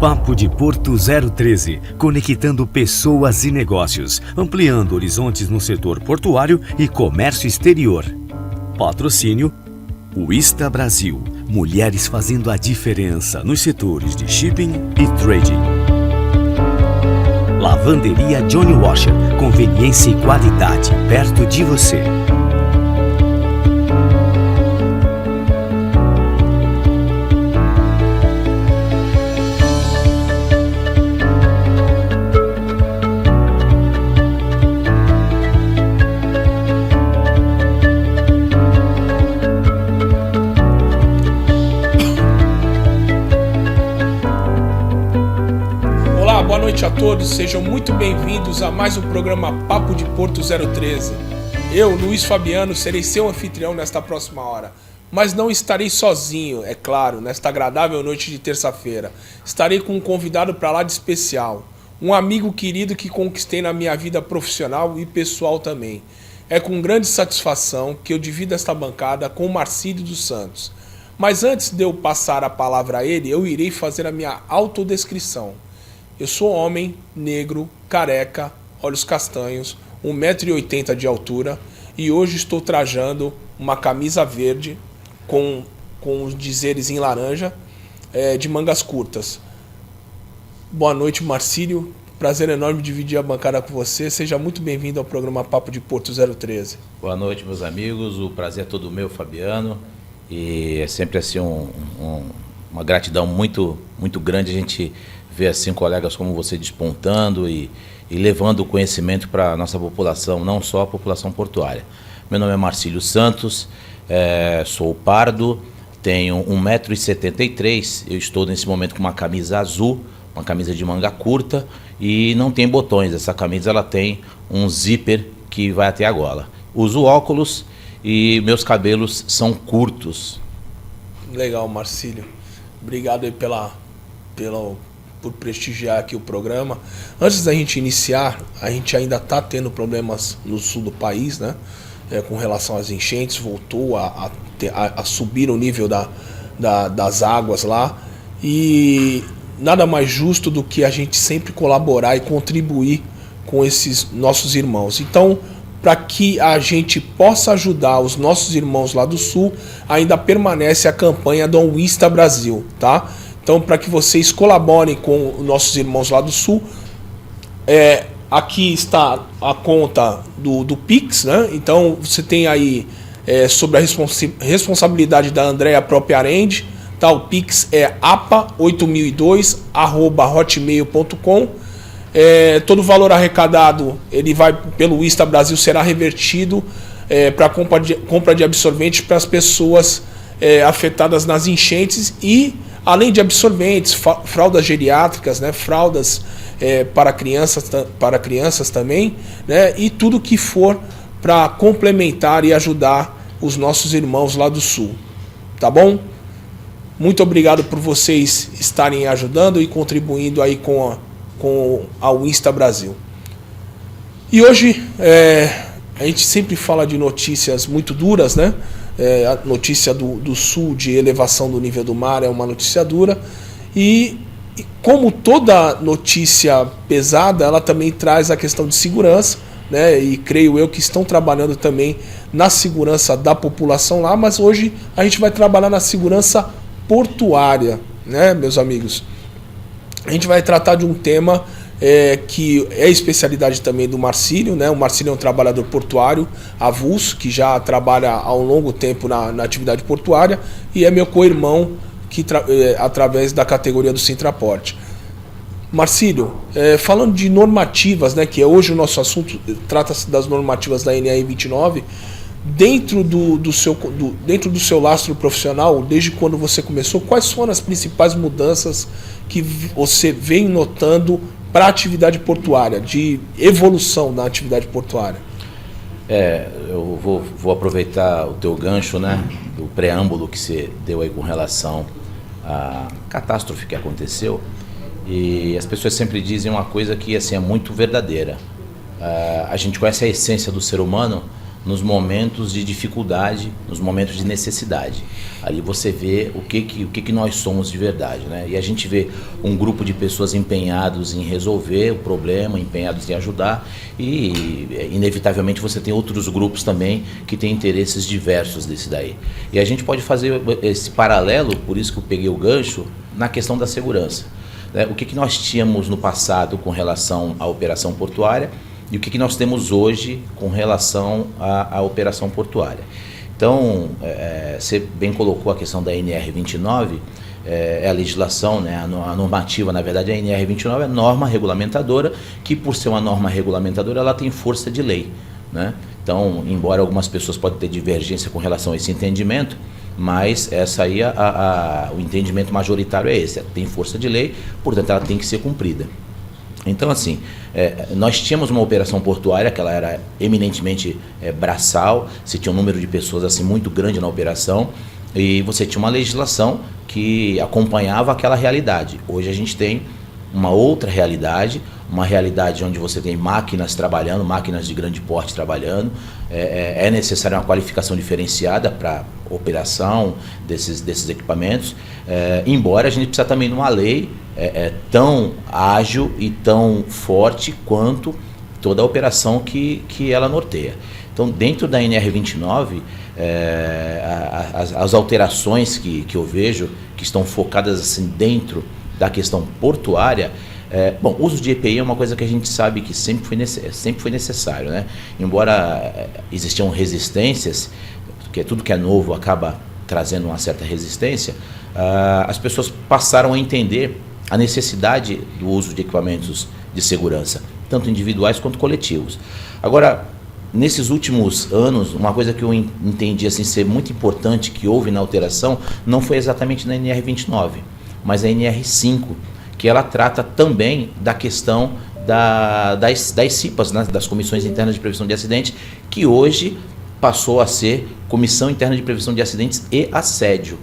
Papo de Porto 013, conectando pessoas e negócios, ampliando horizontes no setor portuário e comércio exterior. Patrocínio Wista Brasil, mulheres fazendo a diferença nos setores de shipping e trading. Lavanderia Johnny Washer, conveniência e qualidade perto de você. Boa noite a todos, sejam muito bem-vindos a mais um programa Papo de Porto 013. Eu, Luiz Fabiano, serei seu anfitrião nesta próxima hora. Mas não estarei sozinho, é claro, nesta agradável noite de terça-feira. Estarei com um convidado para lá de especial. Um amigo querido que conquistei na minha vida profissional e pessoal também. É com grande satisfação que eu divido esta bancada com o Marcílio dos Santos. Mas antes de eu passar a palavra a ele, eu irei fazer a minha autodescrição. Eu sou homem, negro, careca, olhos castanhos, 1,80 m de altura e hoje estou trajando uma camisa verde com os dizeres em laranja de mangas curtas. Boa noite, Marcílio. Prazer enorme dividir a bancada com você. Seja muito bem-vindo ao programa Papo de Porto 013. Boa noite, meus amigos. O prazer é todo meu, Fabiano. E é sempre assim uma gratidão muito, muito grande a gente ver assim colegas como você despontando e levando o conhecimento para a nossa população, não só a população portuária. Meu nome é Marcílio Santos, sou pardo, tenho 1,73 m, eu estou nesse momento com uma camisa azul, uma camisa de manga curta e não tem botões. Essa camisa ela tem um zíper que vai até a gola. Uso óculos e meus cabelos são curtos. Legal, Marcílio. Obrigado aí por prestigiar aqui o programa. Antes da gente iniciar, a gente ainda está tendo problemas no sul do país, né? Com relação às enchentes, voltou a subir o nível das águas lá. E nada mais justo do que a gente sempre colaborar e contribuir com esses nossos irmãos. Então, para que a gente possa ajudar os nossos irmãos lá do sul, ainda permanece a campanha do Wista Brasil, tá? Então, para que vocês colaborem com os nossos irmãos lá do sul, aqui está a conta do Pix, né? Então, você tem aí sobre a responsabilidade da Andréa Propriarende, tá? O Pix é apa8002@hotmail.com. Todo o valor arrecadado, ele vai pelo Wista Brasil, será revertido para compra de absorventes para as pessoas afetadas nas enchentes e além de absorventes, fraldas geriátricas, né, fraldas para crianças também, né, e tudo que for para complementar e ajudar os nossos irmãos lá do sul. Tá bom? Muito obrigado por vocês estarem ajudando e contribuindo aí com a Wista Brasil. E hoje a gente sempre fala de notícias muito duras, né? A notícia do sul de elevação do nível do mar é uma notícia dura e como toda notícia pesada, ela também traz a questão de segurança, né? E creio eu que estão trabalhando também na segurança da população lá, mas hoje a gente vai trabalhar na segurança portuária, né, meus amigos? A gente vai tratar de um tema que é especialidade também do Marcílio, né? O Marcílio é um trabalhador portuário avulso, que já trabalha há um longo tempo na atividade portuária e é meu co-irmão através da categoria do Sintraporte. Marcílio, falando de normativas, né, que é hoje o nosso assunto, trata-se das normativas da NR 29, dentro do seu lastro profissional, desde quando você começou, quais foram as principais mudanças que você vem notando para a atividade portuária, de evolução na atividade portuária? Eu vou aproveitar o teu gancho, né, do preâmbulo que você deu aí com relação à catástrofe que aconteceu, e as pessoas sempre dizem uma coisa que assim, é muito verdadeira. A gente conhece a essência do ser humano nos momentos de dificuldade, nos momentos de necessidade. Ali você vê o que nós somos de verdade, né? E a gente vê um grupo de pessoas empenhados em resolver o problema, empenhados em ajudar, e inevitavelmente você tem outros grupos também que têm interesses diversos desse daí. E a gente pode fazer esse paralelo, por isso que eu peguei o gancho, na questão da segurança. O que nós tínhamos no passado com relação à operação portuária e o que nós temos hoje com relação à operação portuária. Então, você bem colocou a questão da NR29, é a legislação, né, a normativa, na verdade, a NR29 é a norma regulamentadora, que por ser uma norma regulamentadora, ela tem força de lei, né? Então, embora algumas pessoas possam ter divergência com relação a esse entendimento, mas essa aí, o entendimento majoritário é esse, tem força de lei, portanto ela tem que ser cumprida. Então, assim, nós tínhamos uma operação portuária que ela era eminentemente braçal, você tinha um número de pessoas assim muito grande na operação e você tinha uma legislação que acompanhava aquela realidade. Hoje a gente tem uma outra realidade, uma realidade onde você tem máquinas trabalhando, máquinas de grande porte trabalhando, é necessária uma qualificação diferenciada para operação desses equipamentos, embora a gente precisa também de uma lei tão ágil e tão forte quanto toda a operação que ela norteia. Então, dentro da NR29, as alterações que eu vejo, que estão focadas assim dentro da questão portuária, bom, o uso de EPI é uma coisa que a gente sabe que sempre foi necessário, né? Embora existiam resistências, porque tudo que é novo acaba trazendo uma certa resistência, as pessoas passaram a entender a necessidade do uso de equipamentos de segurança, tanto individuais quanto coletivos. Agora, nesses últimos anos, uma coisa que eu entendi assim, ser muito importante que houve na alteração, não foi exatamente na NR29, mas a NR5, que ela trata também da questão das CIPAs, né, das Comissões Internas de Prevenção de Acidentes, que hoje passou a ser Comissão Interna de Prevenção de Acidentes e Assédio.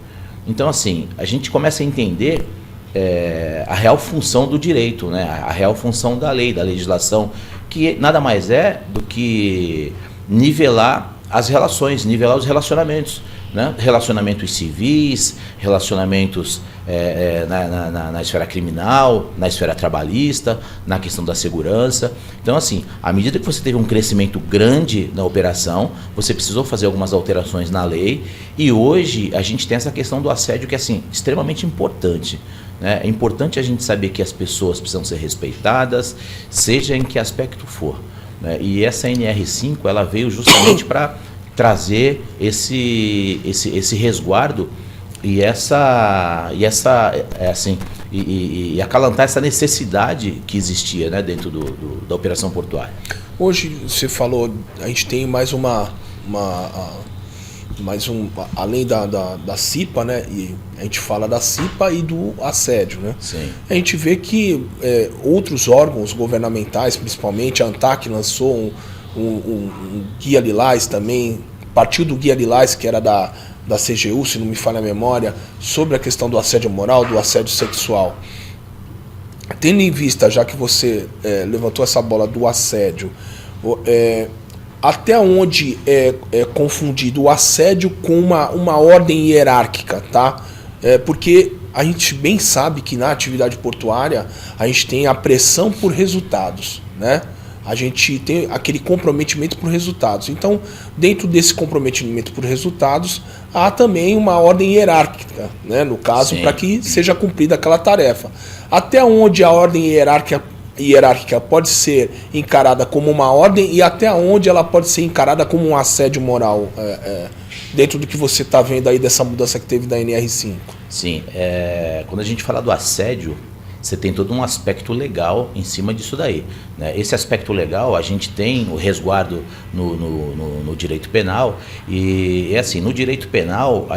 Então, assim, a gente começa a entender a real função do direito, né, a real função da lei, da legislação, que nada mais é do que nivelar as relações, nivelar os relacionamentos, né? Relacionamentos civis, relacionamentos na esfera criminal, na esfera trabalhista, na questão da segurança. Então, assim, à medida que você teve um crescimento grande na operação, você precisou fazer algumas alterações na lei, e hoje a gente tem essa questão do assédio que é assim, extremamente importante. É importante a gente saber que as pessoas precisam ser respeitadas, seja em que aspecto for, né? E essa NR5 ela veio justamente para trazer esse resguardo e acalantar essa necessidade que existia, né, dentro da operação portuária. Hoje você falou, a gente tem além da CIPA, né? E a gente fala da CIPA e do assédio, né? Sim. A gente vê que outros órgãos governamentais, principalmente a ANTAC lançou um guia Lilás também, partiu do guia Lilás, que era da CGU, se não me falha a memória, sobre a questão do assédio moral, do assédio sexual. Tendo em vista, já que você levantou essa bola do assédio, até onde é confundido o assédio com uma ordem hierárquica, tá? Porque a gente bem sabe que na atividade portuária a gente tem a pressão por resultados, né? A gente tem aquele comprometimento por resultados. Então, dentro desse comprometimento por resultados, há também uma ordem hierárquica, né? No caso, para que seja cumprida aquela tarefa. Até onde a ordem hierárquica pode ser encarada como uma ordem e até onde ela pode ser encarada como um assédio moral, dentro do que você está vendo aí dessa mudança que teve da NR5. Sim, quando a gente fala do assédio, você tem todo um aspecto legal em cima disso daí, né? Esse aspecto legal, a gente tem o resguardo no direito penal e assim, no direito penal,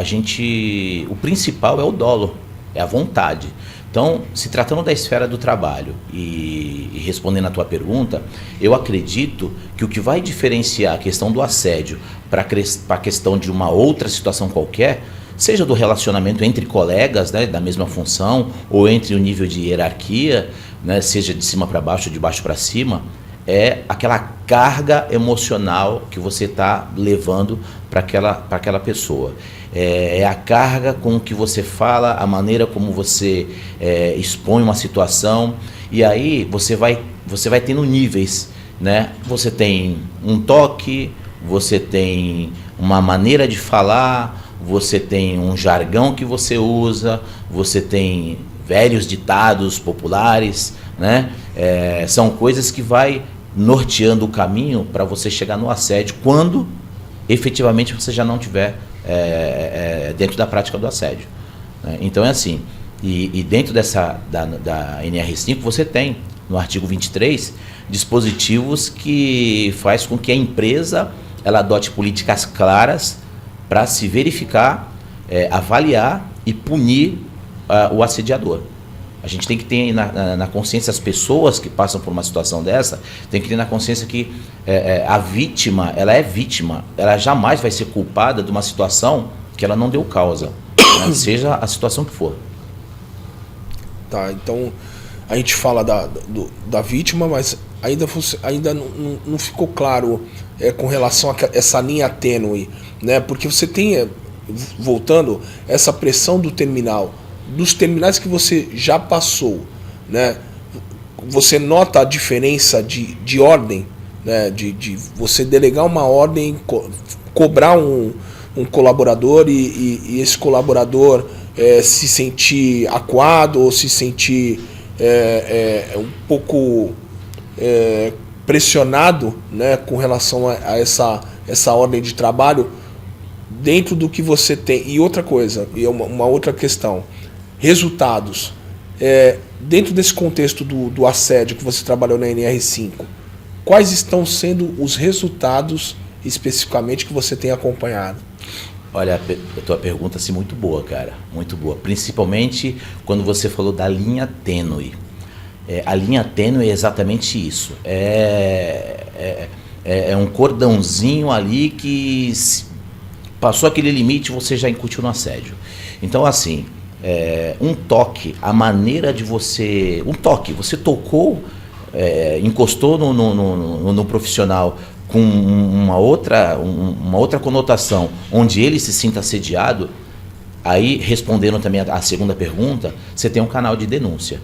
o principal é o dolo, é a vontade. Então, se tratando da esfera do trabalho e respondendo a tua pergunta, eu acredito que o que vai diferenciar a questão do assédio para a questão de uma outra situação qualquer, seja do relacionamento entre colegas, né, da mesma função, ou entre o nível de hierarquia, né, seja de cima para baixo ou de baixo para cima, é aquela carga emocional que você está levando para aquela pessoa. É a carga com que você fala, a maneira como você expõe uma situação, e aí você vai tendo níveis, né? Você tem um toque, você tem uma maneira de falar, você tem um jargão que você usa, você tem velhos ditados populares, né? São coisas que vai norteando o caminho para você chegar no assédio quando efetivamente você já não estiver dentro da prática do assédio, né? Então é assim, e dentro da NR5 você tem, no artigo 23, dispositivos que faz com que a empresa ela adote políticas claras para se verificar, avaliar e punir o assediador. A gente tem que ter na consciência, as pessoas que passam por uma situação dessa, tem que ter na consciência que a vítima, ela é vítima, ela jamais vai ser culpada de uma situação que ela não deu causa, né? Seja a situação que for. Tá, então a gente fala da vítima, mas ainda não ficou claro com relação a essa linha tênue, né? Porque você tem, voltando, essa pressão do terminal, dos terminais que você já passou, né? Você nota a diferença de ordem, né? De você delegar uma ordem, cobrar um colaborador e esse colaborador se sentir acuado ou se sentir um pouco pressionado, né, com relação a essa ordem de trabalho dentro do que você tem. E outra coisa, e uma outra questão, resultados. Dentro desse contexto do assédio que você trabalhou na NR5, quais estão sendo os resultados especificamente que você tem acompanhado? Olha, a tua pergunta assim, muito boa, cara, muito boa. Principalmente quando você falou da linha tênue. A linha tênue é exatamente isso. É um cordãozinho ali que passou aquele limite, você já incutiu no assédio. Então, assim, um toque, a maneira de você... Um toque, você tocou, encostou no profissional com uma outra conotação, onde ele se sinta assediado, aí, respondendo também a segunda pergunta, você tem um canal de denúncia.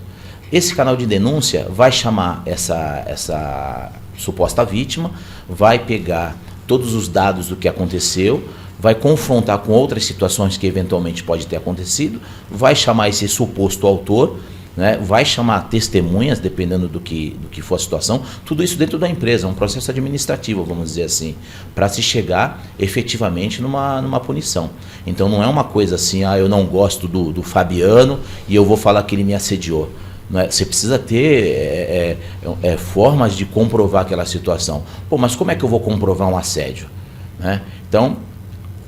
Esse canal de denúncia vai chamar essa suposta vítima, vai pegar todos os dados do que aconteceu, vai confrontar com outras situações que eventualmente pode ter acontecido, vai chamar esse suposto autor, né, vai chamar testemunhas, dependendo do que for a situação, tudo isso dentro da empresa, um processo administrativo, vamos dizer assim, para se chegar efetivamente numa punição. Então não é uma coisa assim, eu não gosto do Fabiano e eu vou falar que ele me assediou. Não é? Você precisa ter formas de comprovar aquela situação. Pô, mas como é que eu vou comprovar um assédio? Né? Então,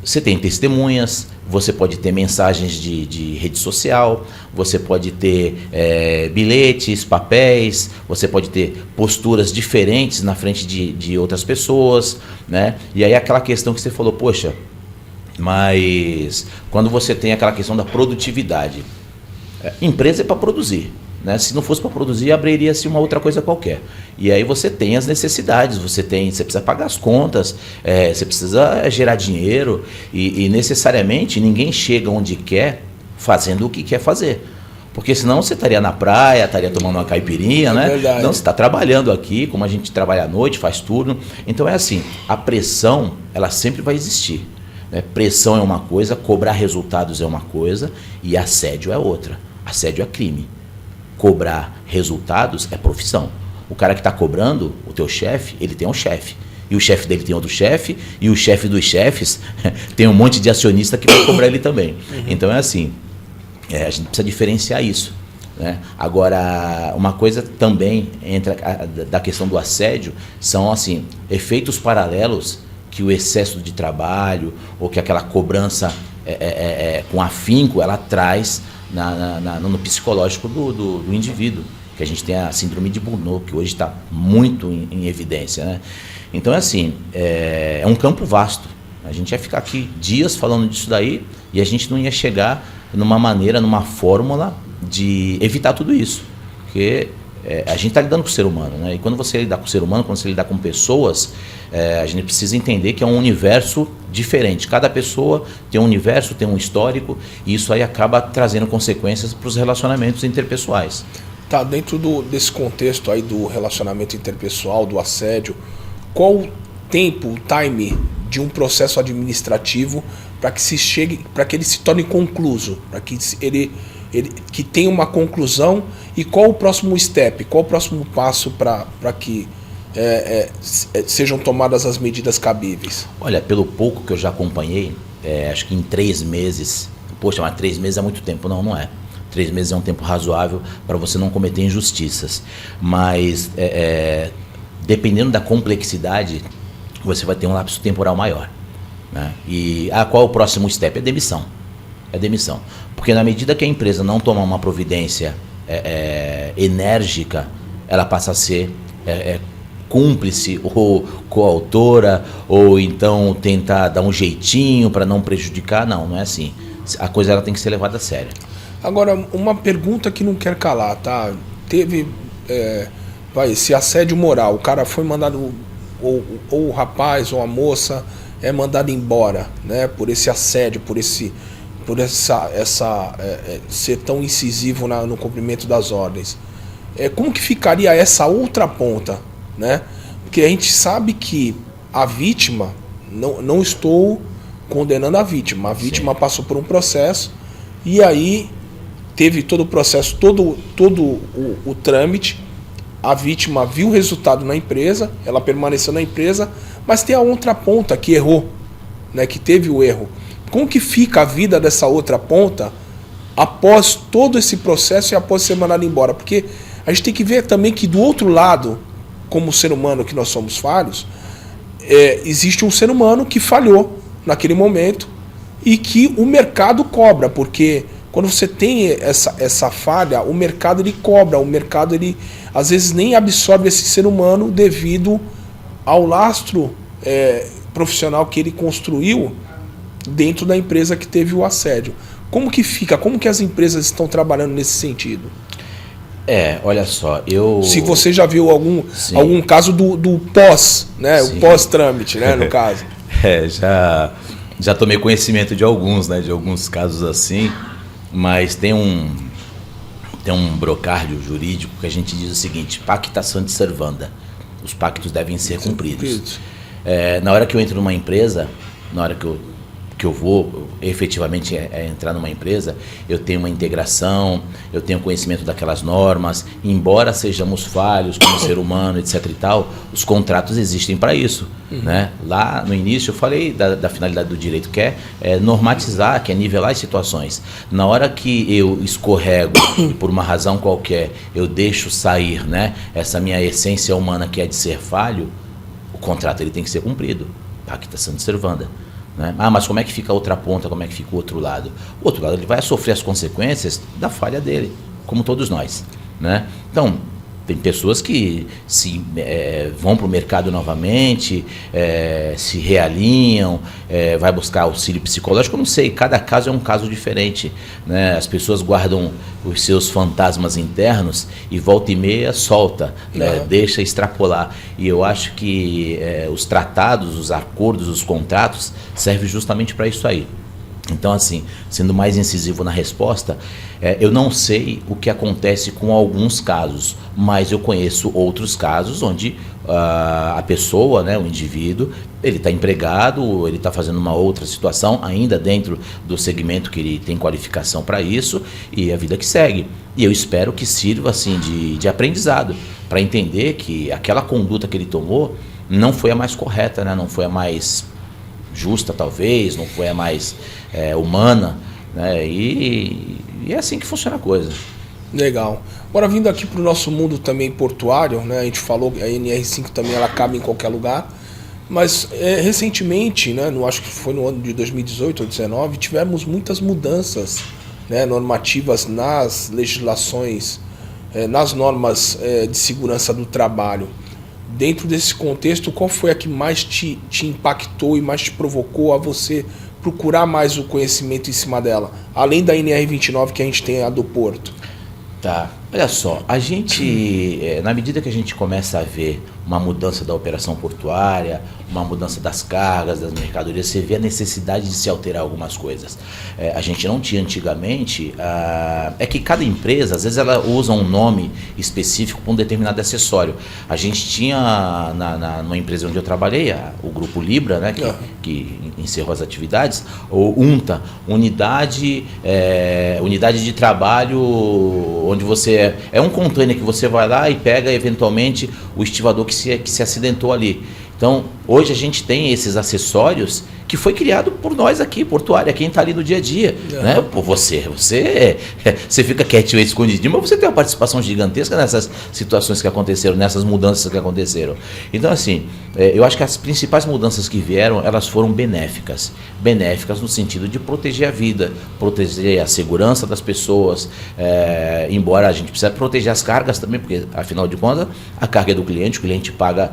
você tem testemunhas, você pode ter mensagens de rede social, você pode ter bilhetes, papéis, você pode ter posturas diferentes na frente de outras pessoas, né? E aí aquela questão que você falou, poxa, mas quando você tem aquela questão da produtividade, empresa é para produzir. Né? Se não fosse para produzir, abriria-se uma outra coisa qualquer. E aí você tem as necessidades, você precisa pagar as contas, você precisa gerar dinheiro e necessariamente ninguém chega onde quer fazendo o que quer fazer. Porque senão você estaria na praia, estaria tomando uma caipirinha, né? Verdade. Não, você está trabalhando aqui, como a gente trabalha à noite, faz turno. Então é assim, a pressão, ela sempre vai existir. Né? Pressão é uma coisa, cobrar resultados é uma coisa e assédio é outra. Assédio é crime. Cobrar resultados é profissão. O cara que está cobrando, o teu chefe, ele tem um chefe. E o chefe dele tem outro chefe, e o chefe dos chefes tem um monte de acionista que vai cobrar ele também. Então é assim, a gente precisa diferenciar isso. Né? Agora, uma coisa também da questão do assédio são assim, efeitos paralelos que o excesso de trabalho ou que aquela cobrança com afinco ela traz no psicológico do indivíduo, que a gente tem a síndrome de Burnout, que hoje está muito em evidência, né? Então é assim, é um campo vasto, a gente ia ficar aqui dias falando disso daí e a gente não ia chegar numa fórmula de evitar tudo isso, porque a gente está lidando com o ser humano, né? E quando você lidar com o ser humano, quando você lidar com pessoas, a gente precisa entender que é um universo diferente. Cada pessoa tem um universo, tem um histórico, e isso aí acaba trazendo consequências para os relacionamentos interpessoais. Tá, dentro desse contexto aí do relacionamento interpessoal, do assédio, qual o tempo, o time de um processo administrativo para que ele se torne concluso, para que ele que tenha uma conclusão, e qual o próximo step, qual o próximo passo para que sejam tomadas as medidas cabíveis? Olha, pelo pouco que eu já acompanhei, acho que em 3 meses, poxa, mas 3 meses é muito tempo, não é. 3 meses é um tempo razoável para você não cometer injustiças, mas dependendo da complexidade, você vai ter um lapso temporal maior, né? E qual é o próximo step? É demissão. É demissão. Porque na medida que a empresa não tomar uma providência enérgica, ela passa a ser cúmplice ou coautora, ou então tentar dar um jeitinho para não prejudicar. Não é assim. A coisa ela tem que ser levada a sério. Agora, uma pergunta que não quer calar, tá? Teve esse assédio moral, o cara foi mandado, ou o rapaz ou a moça é mandado embora, né? Por esse assédio, por ser tão incisivo no cumprimento das ordens. Como que ficaria essa outra ponta, né? Porque a gente sabe que a vítima, não estou condenando a vítima Sim. Passou por um processo, e aí teve todo o processo, todo o trâmite, a vítima viu o resultado na empresa, ela permaneceu na empresa, mas tem a outra ponta que errou, né, que teve o erro. Como que fica a vida dessa outra ponta após todo esse processo e após ser mandado embora? Porque a gente tem que ver também que do outro lado, como ser humano que nós somos falhos, existe um ser humano que falhou naquele momento e que o mercado cobra, porque quando você tem essa falha, o mercado ele cobra, o mercado ele às vezes nem absorve esse ser humano devido ao lastro profissional que ele construiu dentro da empresa que teve o assédio. Como que fica? Como que as empresas estão trabalhando nesse sentido? Olha só, Se você já viu algum caso do pós, né? Sim. O pós-trâmite, né, no caso. Já tomei conhecimento de alguns, né? De alguns casos assim, mas tem um brocárdio jurídico que a gente diz o seguinte: pacta sunt servanda. Os pactos devem ser cumpridos. Na hora que eu entro numa empresa, na hora que eu vou efetivamente entrar numa empresa, eu tenho uma integração, eu tenho conhecimento daquelas normas, embora sejamos falhos como ser humano, etc e tal, os contratos existem para isso, né? Lá no início eu falei da finalidade do direito, que é normatizar, que é nivelar as situações. Na hora que eu escorrego e por uma razão qualquer eu deixo sair, né, essa minha essência humana que é de ser falho, o contrato ele tem que ser cumprido. Pacta sunt servanda. Né? Mas como é que fica a outra ponta, como é que fica o outro lado? O outro lado ele vai sofrer as consequências da falha dele, como todos nós, né? Então, tem pessoas que vão para o mercado novamente, se realinham, vai buscar auxílio psicológico, eu não sei, cada caso é um caso diferente, né? As pessoas guardam os seus fantasmas internos e volta e meia solta, né? Deixa extrapolar. E eu acho que os tratados, os acordos, os contratos servem justamente para isso aí. Então, assim, sendo mais incisivo na resposta, eu não sei o que acontece com alguns casos, mas eu conheço outros casos onde a pessoa, né, o indivíduo, ele está empregado, ele está fazendo uma outra situação, ainda dentro do segmento que ele tem qualificação para isso, e a vida que segue. E eu espero que sirva assim, de aprendizado, para entender que aquela conduta que ele tomou não foi a mais correta, né, não foi a mais justa, talvez, não foi a mais humana, né? E é assim que funciona a coisa. Legal. Agora, vindo aqui para o nosso mundo também portuário, né? A gente falou que a NR5 também ela cabe em qualquer lugar, mas recentemente, né? Acho que foi no ano de 2018 ou 2019, tivemos muitas mudanças, né, normativas nas legislações, nas normas de segurança do trabalho. Dentro desse contexto, qual foi a que mais te impactou e mais te provocou a você procurar mais o conhecimento em cima dela? Além da NR29 que a gente tem a do Porto. Tá. Olha só, a gente, na medida que a gente começa a ver uma mudança da operação portuária, uma mudança das cargas, das mercadorias, você vê a necessidade de se alterar algumas coisas. A gente não tinha antigamente, é que cada empresa, às vezes ela usa um nome específico para um determinado acessório. A gente tinha, numa empresa onde eu trabalhei, o Grupo Libra, né, que encerrou as atividades, ou UNTA, unidade de trabalho, onde você é um container que você vai lá e pega eventualmente o estivador que se acidentou ali. Então, hoje a gente tem esses acessórios que foi criado por nós aqui, portuária, quem está ali no dia a dia. Né? Pô, você fica quietinho, escondidinho, mas você tem uma participação gigantesca nessas situações que aconteceram, nessas mudanças que aconteceram. Então, assim, eu acho que as principais mudanças que vieram, elas foram benéficas. Benéficas no sentido de proteger a vida, proteger a segurança das pessoas, embora a gente precise proteger as cargas também, porque, afinal de contas, a carga é do cliente, o cliente paga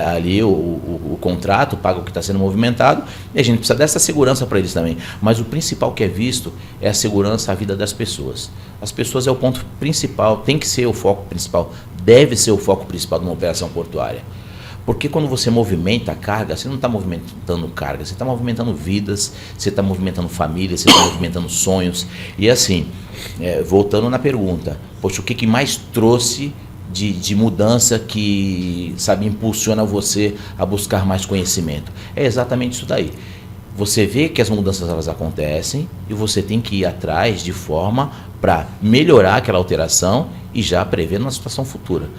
ali o contrato, paga o que está sendo movimentado, e a gente precisa dessa segurança para eles também. Mas o principal que é visto é a segurança, a vida das pessoas. As pessoas é o ponto principal, tem que ser o foco principal, deve ser o foco principal de uma operação portuária. Porque quando você movimenta a carga, você não está movimentando carga, você está movimentando vidas, você está movimentando famílias, você está movimentando sonhos. E assim, voltando na pergunta, poxa, o que mais trouxe de mudança que, sabe, impulsiona você a buscar mais conhecimento? É exatamente isso daí. Você vê que as mudanças elas acontecem e você tem que ir atrás de forma para melhorar aquela alteração e já prevendo uma situação futura.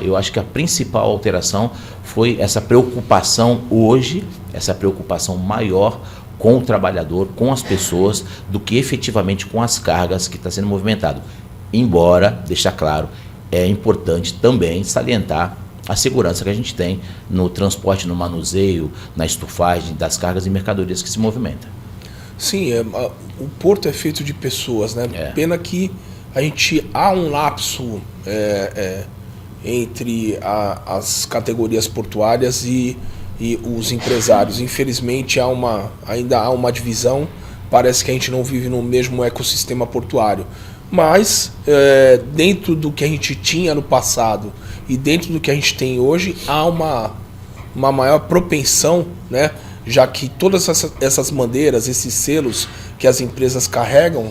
Eu acho que a principal alteração foi essa preocupação hoje, essa preocupação maior com o trabalhador, com as pessoas, do que efetivamente com as cargas que está sendo movimentado. Embora, deixar claro, é importante também salientar a segurança que a gente tem no transporte, no manuseio, na estufagem das cargas e mercadorias que se movimentam. Sim, o porto é feito de pessoas, né? Pena que há um lapso entre as categorias portuárias e os empresários. Infelizmente ainda há uma divisão, parece que a gente não vive no mesmo ecossistema portuário. Mas, dentro do que a gente tinha no passado e dentro do que a gente tem hoje, há uma maior propensão, né? Já que todas essas bandeiras, esses selos que as empresas carregam,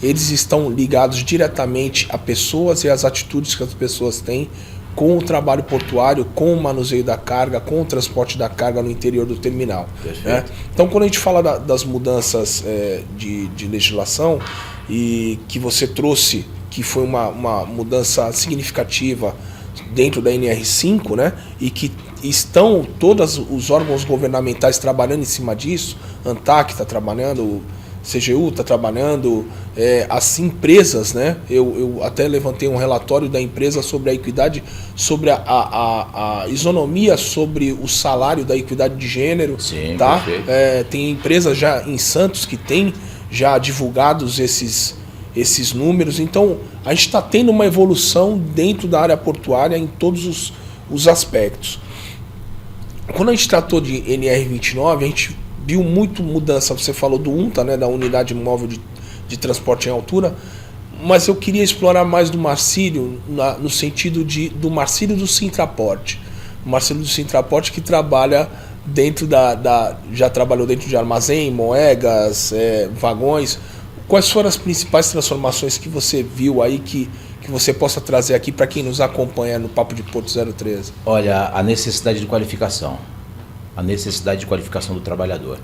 eles estão ligados diretamente a pessoas e às atitudes que as pessoas têm com o trabalho portuário, com o manuseio da carga, com o transporte da carga no interior do terminal. Né? Então, quando a gente fala das mudanças de legislação, e que você trouxe, que foi uma mudança significativa dentro da NR5, né? E que estão todos os órgãos governamentais trabalhando em cima disso, ANTAC está trabalhando, CGU está trabalhando, as empresas, né? Eu até levantei um relatório da empresa sobre a equidade, sobre a isonomia, sobre o salário da equidade de gênero. Sim, tá? Tem empresas já em Santos que tem já divulgados esses números. Então, a gente está tendo uma evolução dentro da área portuária em todos os aspectos. Quando a gente tratou de NR29, a gente viu muito mudança. Você falou do UNTA, né, da Unidade Móvel de Transporte em Altura, mas eu queria explorar mais do Marcílio, no sentido do Marcílio do Sintraporte. O Marcílio do Sintraporte que trabalha dentro já trabalhou dentro de armazém, moegas, vagões. Quais foram as principais transformações que você viu aí que você possa trazer aqui para quem nos acompanha no Papo de Porto 013? Olha, a necessidade de qualificação. A necessidade de qualificação do trabalhador.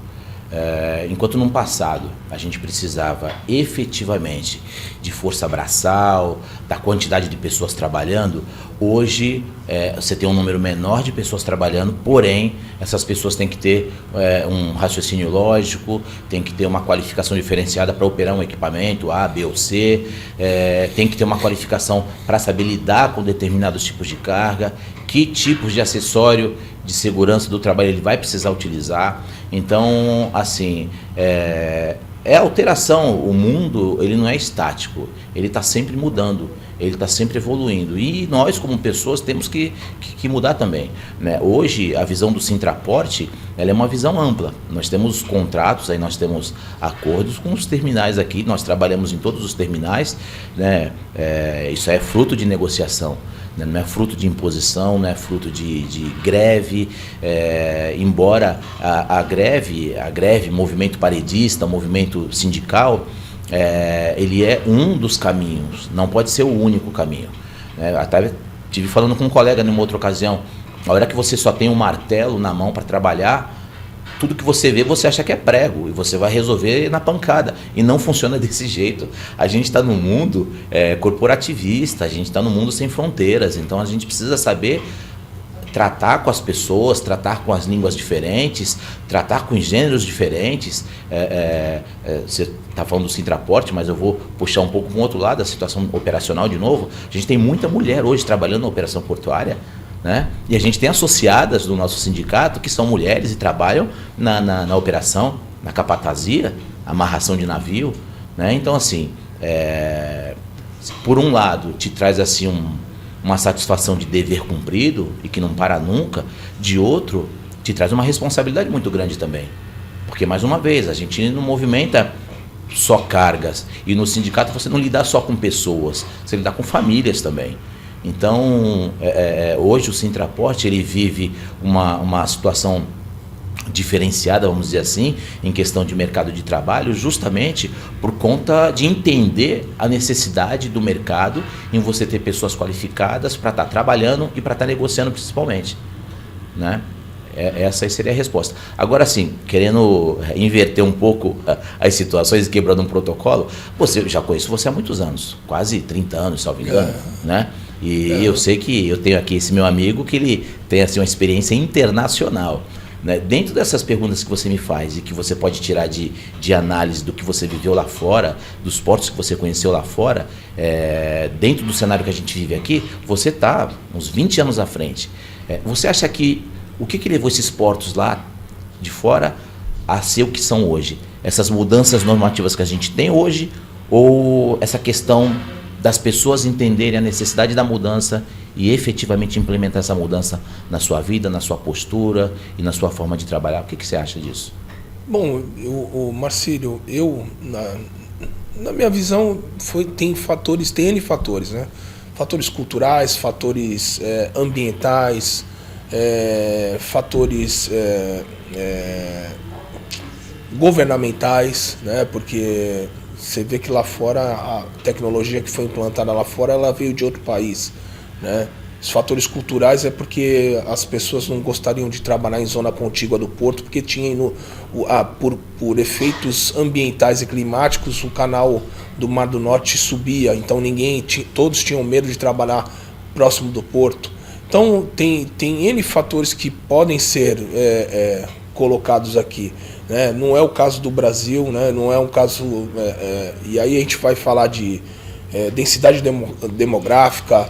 Enquanto no passado a gente precisava efetivamente de força braçal, da quantidade de pessoas trabalhando, hoje você tem um número menor de pessoas trabalhando, porém essas pessoas têm que ter um raciocínio lógico, tem que ter uma qualificação diferenciada para operar um equipamento A, B ou C, tem que ter uma qualificação para saber lidar com determinados tipos de carga, que tipos de acessório de segurança do trabalho ele vai precisar utilizar. Então, assim, é alteração. O mundo, ele não é estático, ele está sempre mudando, ele está sempre evoluindo. E nós, como pessoas, temos que mudar também, né? Hoje, a visão do Sintraporte, ela é uma visão ampla. Nós temos contratos, aí nós temos acordos com os terminais aqui, nós trabalhamos em todos os terminais, né? Isso é fruto de negociação, né? Não é fruto de imposição, não é fruto de greve, embora a greve, movimento paredista, movimento sindical, ele é um dos caminhos, não pode ser o único caminho. Até estive falando com um colega numa outra ocasião, a hora que você só tem um martelo na mão para trabalhar, tudo que você vê você acha que é prego e você vai resolver na pancada, e não funciona desse jeito. A gente está num mundo corporativista, a gente está num mundo sem fronteiras, então a gente precisa saber tratar com as pessoas, tratar com as línguas diferentes, tratar com gêneros diferentes. Você está falando do Sintraporte, mas eu vou puxar um pouco para o outro lado, a situação operacional de novo. A gente tem muita mulher hoje trabalhando na operação portuária, né? E a gente tem associadas do nosso sindicato que são mulheres e trabalham na operação, na capatazia, amarração de navio, né? Então, assim, por um lado, te traz assim uma satisfação de dever cumprido e que não para nunca. De outro, te traz uma responsabilidade muito grande também, porque, mais uma vez, a gente não movimenta só cargas, e no sindicato você não lida só com pessoas, você lida com famílias também. Então, hoje o Sintraporte, ele vive uma situação diferenciada, vamos dizer assim, em questão de mercado de trabalho, justamente por conta de entender a necessidade do mercado em você ter pessoas qualificadas para estar trabalhando e para estar negociando, principalmente, né? Essa aí seria a resposta. Agora sim, querendo inverter um pouco as situações e quebrando um protocolo, eu já conheço você há muitos anos, quase 30 anos, se não me engano, né? E eu sei que eu tenho aqui esse meu amigo que ele tem assim, uma experiência internacional, né? Dentro dessas perguntas que você me faz e que você pode tirar de análise do que você viveu lá fora, dos portos que você conheceu lá fora, dentro do cenário que a gente vive aqui, você está uns 20 anos à frente. Você acha que o que levou esses portos lá de fora a ser o que são hoje? Essas mudanças normativas que a gente tem hoje, ou essa questão das pessoas entenderem a necessidade da mudança e efetivamente implementar essa mudança na sua vida, na sua postura e na sua forma de trabalhar? O que você acha disso? Bom, Marcílio, na minha visão, tem N fatores, né? Fatores culturais, fatores ambientais, fatores governamentais, né? Porque você vê que lá fora, a tecnologia que foi implantada lá fora, ela veio de outro país, né? Os fatores culturais é porque as pessoas não gostariam de trabalhar em zona contígua do porto, porque tinha por efeitos ambientais e climáticos, o canal do Mar do Norte subia, então todos tinham medo de trabalhar próximo do porto. Então tem N fatores que podem ser colocados aqui, né? Não é o caso do Brasil, né? Não é um caso, e aí a gente vai falar de densidade demográfica,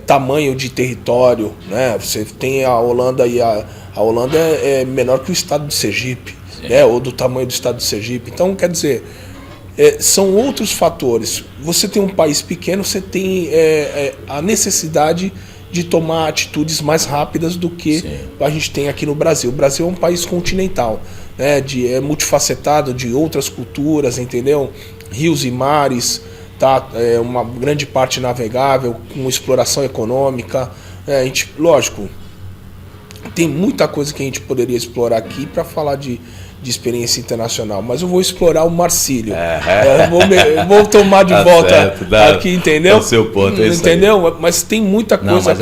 tamanho de território, né? Você tem a Holanda, e a Holanda é menor que o estado de Sergipe, né? Ou do tamanho do estado de Sergipe. Então, quer dizer, são outros fatores. Você tem um país pequeno, você tem a necessidade de tomar atitudes mais rápidas do que a gente tem aqui no Brasil. O Brasil é um país continental, né? É multifacetado, de outras culturas, entendeu? Rios e mares, tá? Uma grande parte navegável, com exploração econômica. Lógico, tem muita coisa que a gente poderia explorar aqui para falar de experiência internacional, mas eu vou explorar o Marcílio. Eu vou tomar de volta certo, aqui, entendeu? É o seu ponto, entendeu? Mas tem muita coisa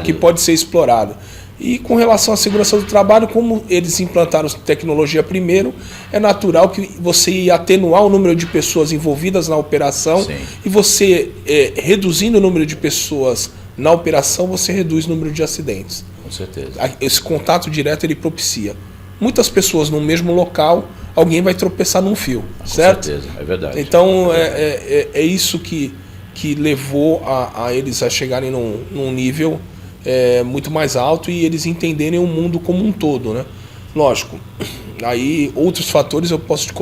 que pode ser explorada. E com relação à segurança do trabalho, como eles implantaram tecnologia primeiro, é natural que você ia atenuar o número de pessoas envolvidas na operação. Sim. E você, reduzindo o número de pessoas na operação, você reduz o número de acidentes. Com certeza. Esse contato direto ele propicia. Muitas pessoas no mesmo local, alguém vai tropeçar num fio, certo? Com certeza, é verdade. Então, é isso que levou a eles a chegarem num nível muito mais alto e eles entenderem o mundo como um todo, né? Lógico, Aí outros fatores eu posso te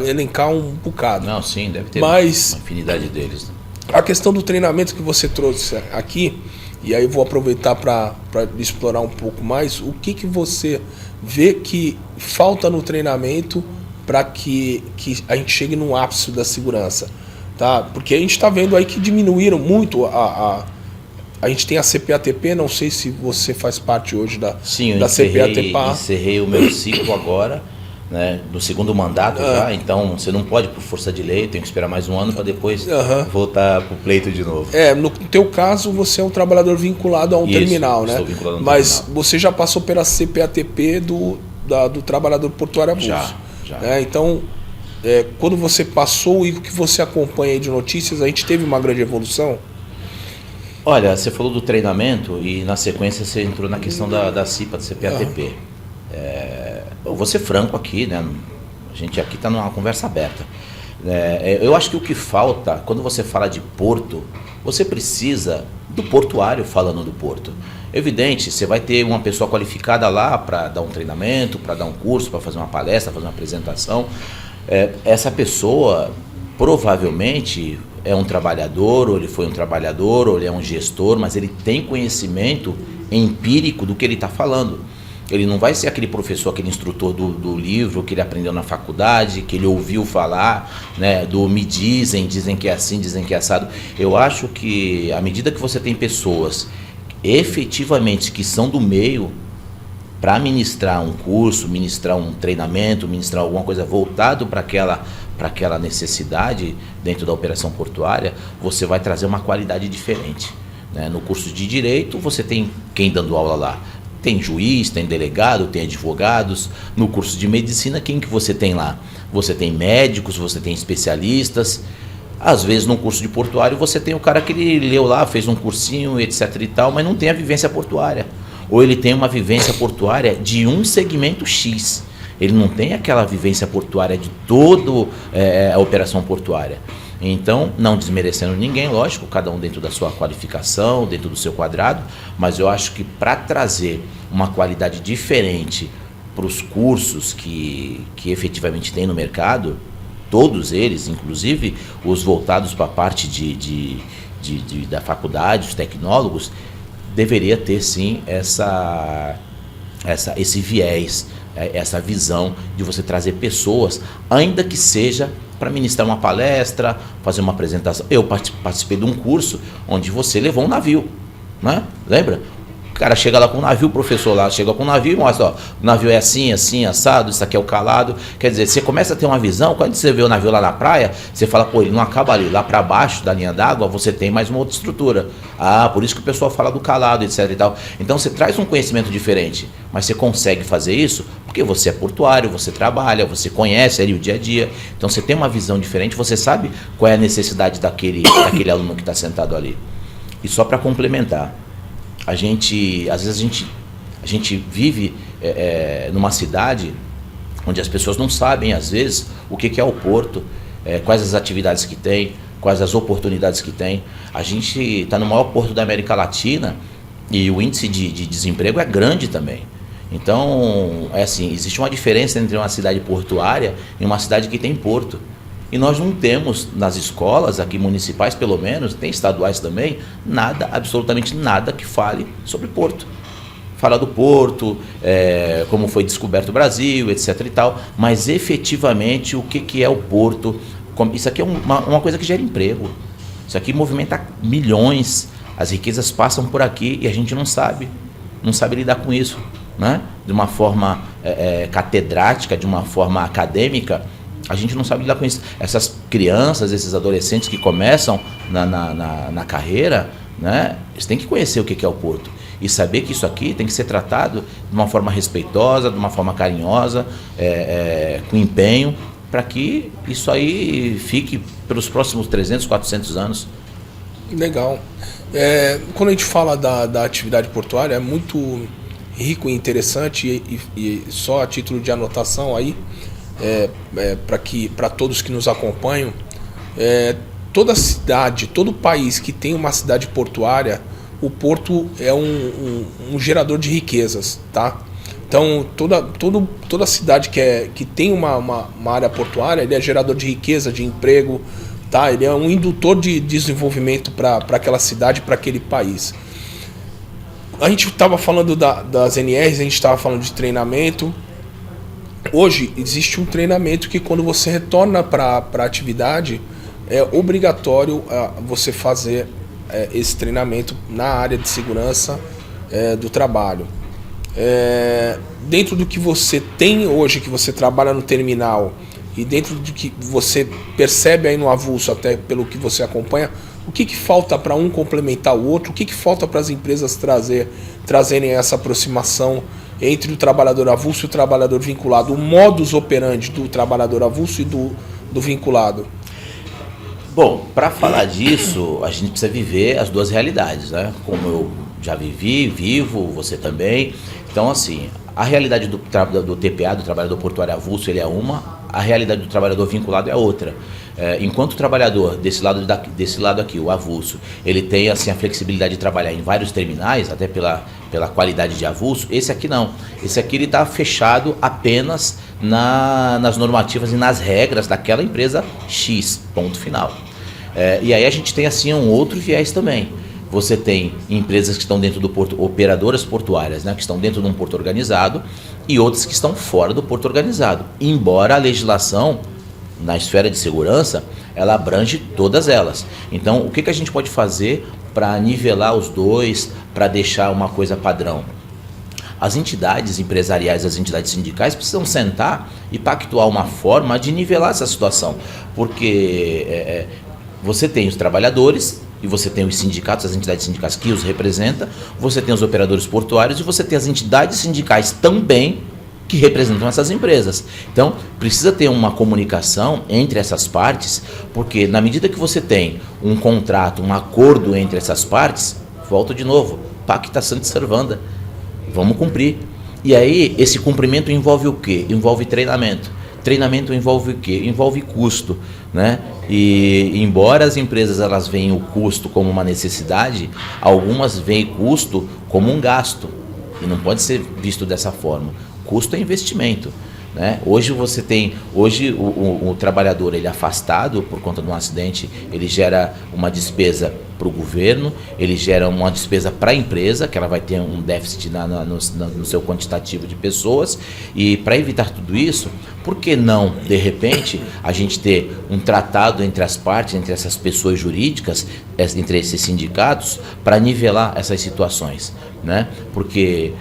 elencar um bocado. Não, sim, deve ter Mas uma infinidade deles. a questão do treinamento que você trouxe aqui, e aí eu vou aproveitar para explorar um pouco mais, o que você vê que falta no treinamento para que a gente chegue no ápice da segurança, tá? Porque a gente está vendo aí que diminuíram muito a gente tem a CPATP, não sei se você faz parte hoje da CPATP. Encerrei o meu ciclo agora, né, do segundo mandato já, então você não pode por força de lei, tem que esperar mais um ano para depois voltar para o pleito de novo. No teu caso, você é um trabalhador vinculado a um terminal, né? Estou vinculado a um Mas terminal. você já passou pela CPATP do trabalhador portuário avulso. Já. Então, quando você passou e o que você acompanha aí de notícias, a gente teve uma grande evolução? Olha, você falou do treinamento e na sequência você entrou na questão da CIPA, do CPATP. Eu vou ser franco aqui, né? A gente aqui está numa conversa aberta. Eu acho que o que falta, quando você fala de porto, você precisa do portuário falando do porto. Evidente, você vai ter uma pessoa qualificada lá para dar um treinamento, para dar um curso, para fazer uma palestra, fazer uma apresentação. Essa pessoa provavelmente é um trabalhador, ou ele foi um trabalhador, ou ele é um gestor, mas ele tem conhecimento empírico do que ele está falando. Ele não vai ser aquele professor, aquele instrutor do livro que ele aprendeu na faculdade, que ele ouviu falar, né, do me dizem que é assim, dizem que é assado. Eu acho que à medida que você tem pessoas efetivamente que são do meio, para ministrar um curso, ministrar um treinamento, ministrar alguma coisa voltado para aquela necessidade dentro da operação portuária, você vai trazer uma qualidade diferente, né? No curso de Direito, você tem quem dando aula lá? Tem juiz, tem delegado, tem advogados. No curso de Medicina, quem que você tem lá? Você tem médicos, você tem especialistas. Às vezes, no curso de portuário, você tem o cara que ele leu lá, fez um cursinho, etc e tal, mas não tem a vivência portuária. Ou ele tem uma vivência portuária de um segmento X. Ele não tem aquela vivência portuária de toda a operação portuária. Então, não desmerecendo ninguém, lógico, cada um dentro da sua qualificação, dentro do seu quadrado, mas eu acho que para trazer uma qualidade diferente para os cursos que efetivamente tem no mercado, todos eles, inclusive os voltados para a parte da faculdade, os tecnólogos, deveria ter sim esse viés, essa visão de você trazer pessoas, ainda que seja para ministrar uma palestra, fazer uma apresentação. Eu participei de um curso onde você levou um navio, né? Lembra? O cara chega lá com o navio, o professor lá chega com o navio e mostra, ó, o navio é assim, assim, assado, isso aqui é o calado. Quer dizer, você começa a ter uma visão, quando você vê o navio lá na praia, você fala, pô, ele não acaba ali, lá para baixo da linha d'água você tem mais uma outra estrutura. Ah, por isso que o pessoal fala do calado, etc e tal. Então você traz um conhecimento diferente, mas você consegue fazer isso porque você é portuário, você trabalha, você conhece ali o dia a dia. Então você tem uma visão diferente, você sabe qual é a necessidade daquele aluno que está sentado ali. E só para complementar, às vezes a gente vive numa cidade onde as pessoas não sabem, às vezes, o que é o porto, quais as atividades que tem, quais as oportunidades que tem. A gente está no maior porto da América Latina e o índice de desemprego é grande também. Então, assim, existe uma diferença entre uma cidade portuária e uma cidade que tem porto. E nós não temos nas escolas, aqui municipais pelo menos, tem estaduais também, nada, absolutamente nada que fale sobre porto. Fala do porto, como foi descoberto o Brasil, etc e tal, mas efetivamente o que é o porto? Isso aqui é uma coisa que gera emprego. Isso aqui movimenta milhões, as riquezas passam por aqui e a gente não sabe lidar com isso, né? De uma forma catedrática, de uma forma acadêmica. A gente não sabe lidar com isso. Essas crianças, esses adolescentes que começam na carreira, né, eles têm que conhecer o que é o porto. E saber que isso aqui tem que ser tratado de uma forma respeitosa, de uma forma carinhosa, com empenho, para que isso aí fique pelos próximos 300, 400 anos. Legal. Quando a gente fala da atividade portuária, é muito rico e interessante, e só a título de anotação aí, para todos que nos acompanham, toda cidade, todo país que tem uma cidade portuária, o porto é um gerador de riquezas, tá? Então, toda cidade que tem uma área portuária, ele é gerador de riqueza, de emprego, tá? Ele é um indutor de desenvolvimento para aquela cidade, para aquele país. A gente estava falando das NRs, a gente estava falando de treinamento. Hoje, existe um treinamento que quando você retorna para a atividade, é obrigatório você fazer esse treinamento na área de segurança do trabalho. Dentro do que você tem hoje, que você trabalha no terminal, e dentro do que você percebe aí no avulso, até pelo que você acompanha, o que falta para um complementar o outro? O que falta para as empresas trazerem essa aproximação entre o trabalhador avulso e o trabalhador vinculado? O modus operandi do trabalhador avulso e do vinculado? Bom, para falar disso, a gente precisa viver as duas realidades, né? Como eu já vivo, você também. Então, assim, a realidade do TPA, do trabalhador portuário avulso, ele é uma, a realidade do trabalhador vinculado é outra. Enquanto o trabalhador desse lado aqui, o avulso, ele tem assim, a flexibilidade de trabalhar em vários terminais, até pela qualidade de avulso, esse aqui não. Esse aqui ele está fechado apenas nas normativas e nas regras daquela empresa X, ponto final. E aí a gente tem assim um outro viés também. Você tem empresas que estão dentro do porto, operadoras portuárias, né, que estão dentro de um porto organizado, e outras que estão fora do porto organizado. Embora a legislação, na esfera de segurança, ela abrange todas elas. Então, o que a gente pode fazer para nivelar os dois, para deixar uma coisa padrão? As entidades empresariais, as entidades sindicais precisam sentar e pactuar uma forma de nivelar essa situação. Porque você tem os trabalhadores e você tem os sindicatos, as entidades sindicais que os representam, você tem os operadores portuários e você tem as entidades sindicais também que representam essas empresas. Então, precisa ter uma comunicação entre essas partes, porque na medida que você tem um contrato, um acordo entre essas partes, volto de novo, pacta sunt servanda, vamos cumprir. E aí, esse cumprimento envolve o quê? Envolve treinamento. Treinamento envolve o quê? Envolve custo, né? E embora as empresas elas veem o custo como uma necessidade, algumas veem custo como um gasto. E não pode ser visto dessa forma. Custo é investimento, né? Hoje o trabalhador ele é afastado por conta de um acidente, ele gera uma despesa para o governo, ele gera uma despesa para a empresa, que ela vai ter um déficit no seu quantitativo de pessoas, e para evitar tudo isso, por que não, de repente, a gente ter um tratado entre as partes, entre essas pessoas jurídicas, entre esses sindicatos, para nivelar essas situações, né? Porque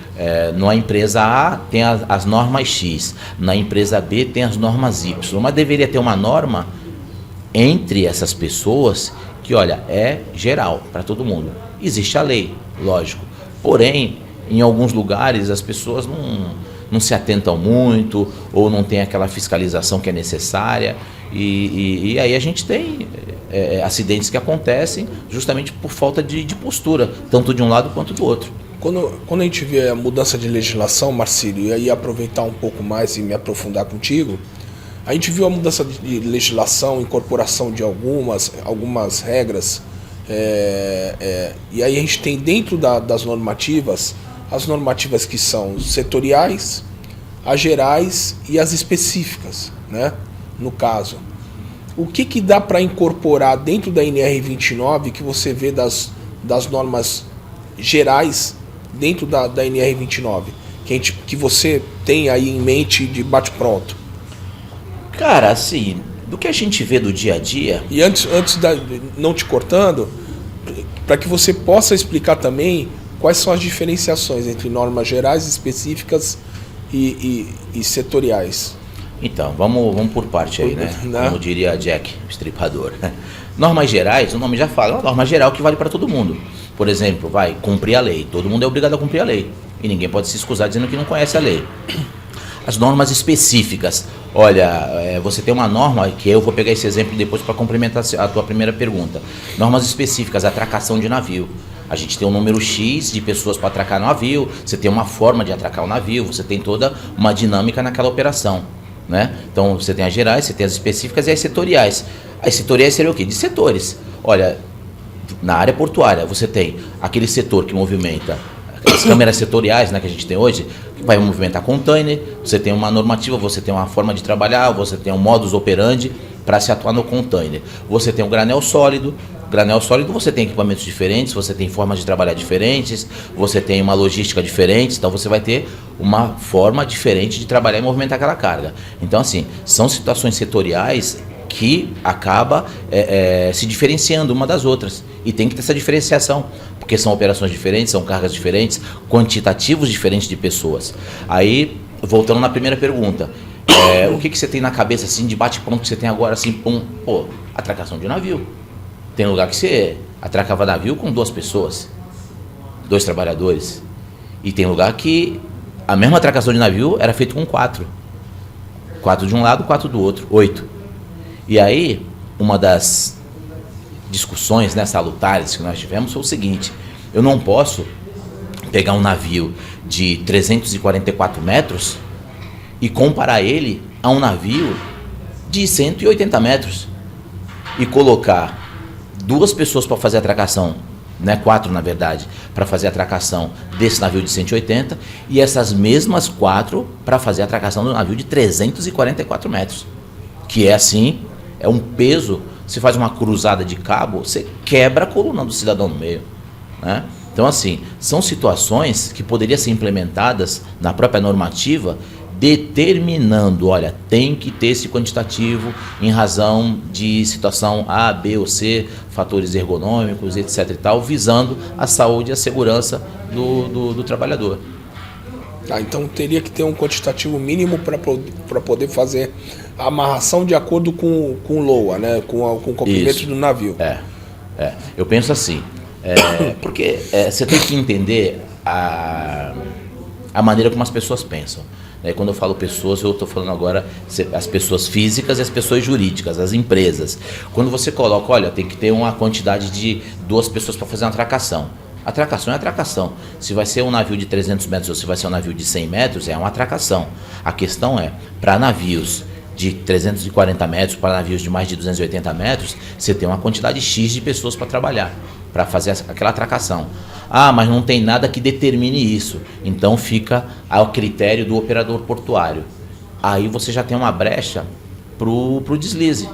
na empresa A tem as normas X, na empresa B tem as normas Y, mas deveria ter uma norma entre essas pessoas que, olha, é geral para todo mundo. Existe a lei, lógico. Porém, em alguns lugares as pessoas não se atentam muito ou não tem aquela fiscalização que é necessária e aí a gente tem acidentes que acontecem justamente por falta de postura, tanto de um lado quanto do outro. Quando a gente vê a mudança de legislação, Marcílio, e aí aproveitar um pouco mais e me aprofundar contigo, a gente viu a mudança de legislação, incorporação de algumas regras, e aí a gente tem dentro das normativas, as normativas que são setoriais, as gerais e as específicas, né? No caso. O que dá para incorporar dentro da NR 29 que você vê das normas gerais dentro da NR 29? Que você tem aí em mente de bate-pronto? Cara, assim, do que a gente vê do dia a dia... E antes não te cortando, para que você possa explicar também quais são as diferenciações entre normas gerais, específicas e setoriais. Então, vamos por parte aí, né? Como diria Jack, o estripador. Normas gerais, o nome já fala, é uma norma geral que vale para todo mundo. Por exemplo, cumprir a lei. Todo mundo é obrigado a cumprir a lei. E ninguém pode se excusar dizendo que não conhece a lei. As normas específicas. Olha, você tem uma norma, que eu vou pegar esse exemplo depois para complementar a tua primeira pergunta. Normas específicas, atracação de navio. A gente tem um número X de pessoas para atracar o navio, você tem uma forma de atracar o navio, você tem toda uma dinâmica naquela operação, né? Então você tem as gerais, você tem as específicas e as setoriais. As setoriais seriam o quê? De setores. Olha, na área portuária você tem aquele setor que movimenta as câmeras setoriais, né, que a gente tem hoje, que vai movimentar container, você tem uma normativa, você tem uma forma de trabalhar, você tem um modus operandi para se atuar no container. Você tem o granel sólido você tem equipamentos diferentes, você tem formas de trabalhar diferentes, você tem uma logística diferente, então você vai ter uma forma diferente de trabalhar e movimentar aquela carga. Então, assim, são situações setoriais que acaba se diferenciando uma das outras. E tem que ter essa diferenciação, porque são operações diferentes, são cargas diferentes, quantitativos diferentes de pessoas. Aí, voltando na primeira pergunta, o que você tem na cabeça, assim, de bate-pronto que você tem agora, assim, atracação de navio. Tem lugar que você atracava navio com 2 pessoas, 2 trabalhadores. E tem lugar que a mesma atracação de navio era feita com 4. 4 de um lado, 4 do outro, 8. E aí, uma das discussões, né, salutares que nós tivemos foi o seguinte: eu não posso pegar um navio de 344 metros e comparar ele a um navio de 180 metros e colocar 2 pessoas para fazer a atracação, né, 4 na verdade, para fazer a atracação desse navio de 180 e essas mesmas 4 para fazer a atracação do navio de 344 metros, que é assim, é um peso. Se faz uma cruzada de cabo, você quebra a coluna do cidadão no meio, né? Então, assim, são situações que poderiam ser implementadas na própria normativa, determinando, olha, tem que ter esse quantitativo em razão de situação A, B ou C, fatores ergonômicos, etc. e tal, visando a saúde e a segurança do trabalhador. Então teria que ter um quantitativo mínimo para poder fazer a amarração de acordo com o LOA, né? com o comprimento Isso. do navio. Eu penso assim, porque você tem que entender a maneira como as pessoas pensam. Quando eu falo pessoas, eu estou falando agora as pessoas físicas e as pessoas jurídicas, as empresas. Quando você coloca, olha, tem que ter uma quantidade de 2 pessoas para fazer uma atracação. Atracação é atracação. Se vai ser um navio de 300 metros ou se vai ser um navio de 100 metros, é uma atracação. A questão é, para navios de 340 metros, para navios de mais de 280 metros, você tem uma quantidade X de pessoas para trabalhar, para fazer aquela atracação. Ah, mas não tem nada que determine isso. Então fica ao critério do operador portuário. Aí você já tem uma brecha pro deslize.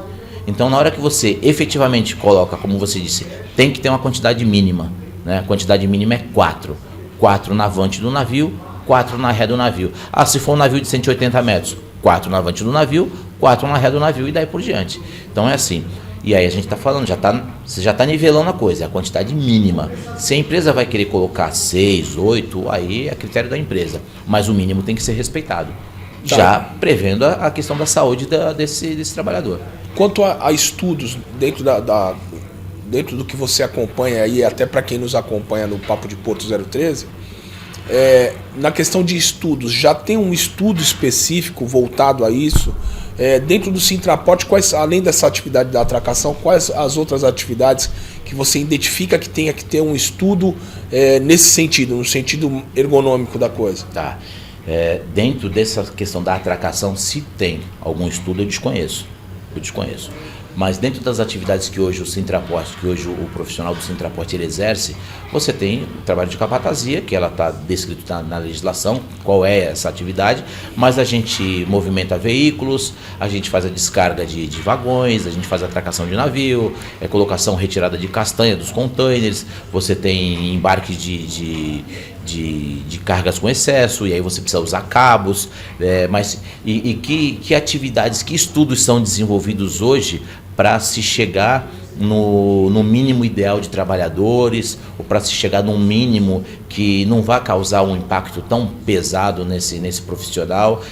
Então, na hora que você efetivamente coloca, como você disse, tem que ter uma quantidade mínima, né? A quantidade mínima é 4. 4 na avante do navio, 4 na ré do navio. Ah, se for um navio de 180 metros, 4 na avante do navio, 4 na ré do navio e daí por diante. Então é assim. E aí a gente está falando, você já está nivelando a coisa, é a quantidade mínima. Se a empresa vai querer colocar 6, 8, aí é critério da empresa. Mas o mínimo tem que ser respeitado. Tá. Já prevendo a questão da saúde desse trabalhador. Quanto a estudos, dentro dentro do que você acompanha aí, até para quem nos acompanha no Papo de Porto 013, na questão de estudos, já tem um estudo específico voltado a isso? Dentro do Sintraport, além dessa atividade da atracação, quais as outras atividades que você identifica que tenha que ter um estudo nesse sentido, no sentido ergonômico da coisa? Tá. Dentro dessa questão da atracação, se tem algum estudo, eu desconheço. Mas dentro das atividades que hoje o Sintraport, que hoje o profissional do Sintraport ele exerce, você tem o trabalho de capatazia, que ela está descrito na legislação, qual é essa atividade, mas a gente movimenta veículos, a gente faz a descarga de vagões, a gente faz a atracação de navio, colocação, retirada de castanha dos containers, você tem embarque de cargas com excesso, e aí você precisa usar cabos, que atividades, que estudos são desenvolvidos hoje para se chegar no mínimo ideal de trabalhadores, ou para se chegar num mínimo que não vá causar um impacto tão pesado nesse profissional.